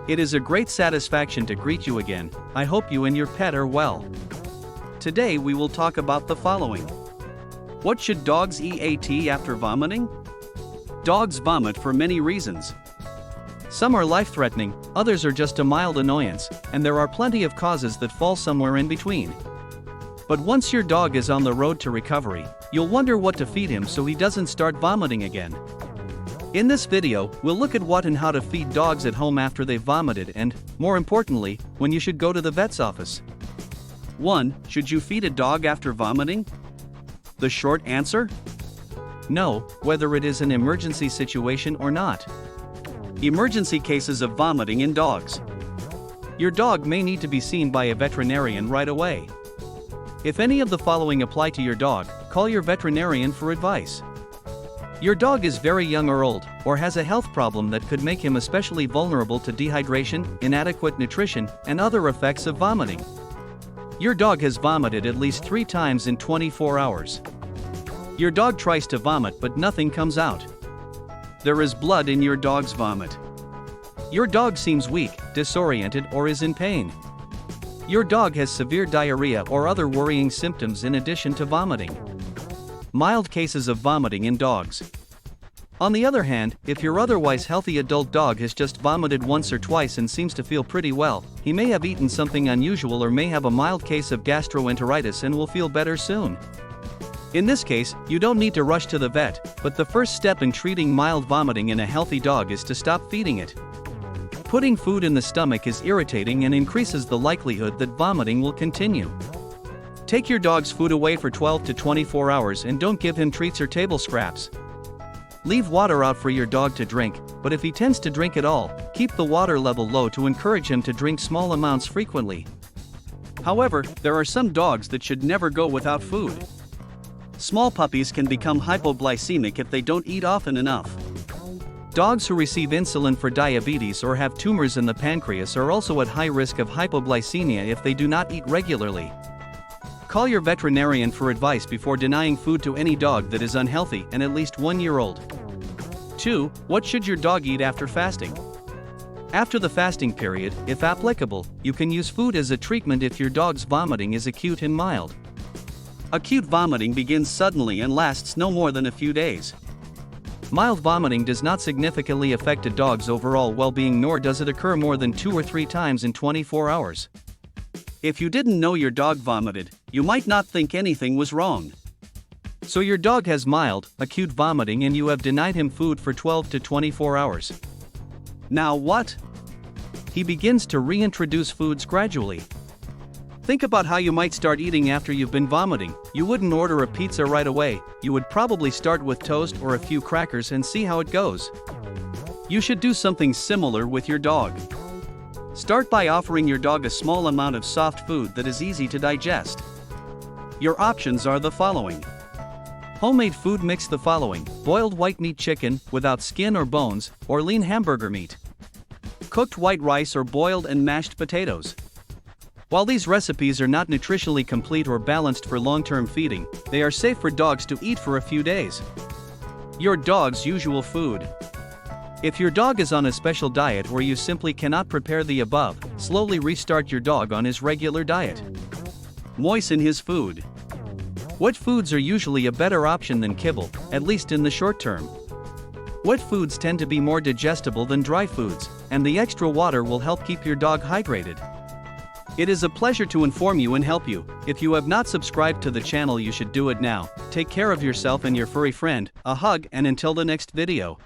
It is a great satisfaction to greet you again. I hope you and your pet are well. Today we will talk about the following. What should dogs eat after vomiting? Dogs vomit for many reasons. Some are life-threatening, others are just a mild annoyance, and there are plenty of causes that fall somewhere in between. But once your dog is on the road to recovery, you'll wonder what to feed him so he doesn't start vomiting again. In this video, we'll look at what and how to feed dogs at home after they've vomited and, more importantly, when you should go to the vet's office. 1. Should you feed a dog after vomiting? The short answer? No, whether it is an emergency situation or not. Emergency cases of vomiting in dogs. Your dog may need to be seen by a veterinarian right away. If any of the following apply to your dog, call your veterinarian for advice. Your dog is very young or old, or has a health problem that could make him especially vulnerable to dehydration, inadequate nutrition, and other effects of vomiting. Your dog has vomited at least 3 times in 24 hours. Your dog tries to vomit but nothing comes out. There is blood in your dog's vomit. Your dog seems weak, disoriented, or is in pain. Your dog has severe diarrhea or other worrying symptoms in addition to vomiting. Mild cases of vomiting in dogs. On the other hand, if your otherwise healthy adult dog has just vomited once or twice and seems to feel pretty well, he may have eaten something unusual or may have a mild case of gastroenteritis and will feel better soon. In this case, you don't need to rush to the vet, but the first step in treating mild vomiting in a healthy dog is to stop feeding it. Putting food in the stomach is irritating and increases the likelihood that vomiting will continue. Take your dog's food away for 12 to 24 hours and don't give him treats or table scraps. Leave water out for your dog to drink, but if he tends to drink at all, keep the water level low to encourage him to drink small amounts frequently. However, there are some dogs that should never go without food. Small puppies can become hypoglycemic if they don't eat often enough. Dogs who receive insulin for diabetes or have tumors in the pancreas are also at high risk of hypoglycemia if they do not eat regularly. Call your veterinarian for advice before denying food to any dog that is unhealthy and at least 1 year old. 2. What should your dog eat after fasting? After the fasting period, if applicable, you can use food as a treatment if your dog's vomiting is acute and mild. Acute vomiting begins suddenly and lasts no more than a few days. Mild vomiting does not significantly affect a dog's overall well-being, nor does it occur more than 2 or 3 times in 24 hours. If you didn't know your dog vomited, you might not think anything was wrong. So your dog has mild, acute vomiting and you have denied him food for 12 to 24 hours. Now what? He begins to reintroduce foods gradually. Think about how you might start eating after you've been vomiting. You wouldn't order a pizza right away, you would probably start with toast or a few crackers and see how it goes. You should do something similar with your dog. Start by offering your dog a small amount of soft food that is easy to digest. Your options are the following. Homemade food mix: the following: boiled white meat chicken, without skin or bones, or lean hamburger meat. Cooked white rice or boiled and mashed potatoes. While these recipes are not nutritionally complete or balanced for long-term feeding, they are safe for dogs to eat for a few days. Your dog's usual food. If your dog is on a special diet or you simply cannot prepare the above, slowly restart your dog on his regular diet. Moisten his food. Wet foods are usually a better option than kibble, at least in the short term. Wet foods tend to be more digestible than dry foods, and the extra water will help keep your dog hydrated. It is a pleasure to inform you and help you. If you have not subscribed to the channel, you should do it now. Take care of yourself and your furry friend. A hug, and until the next video.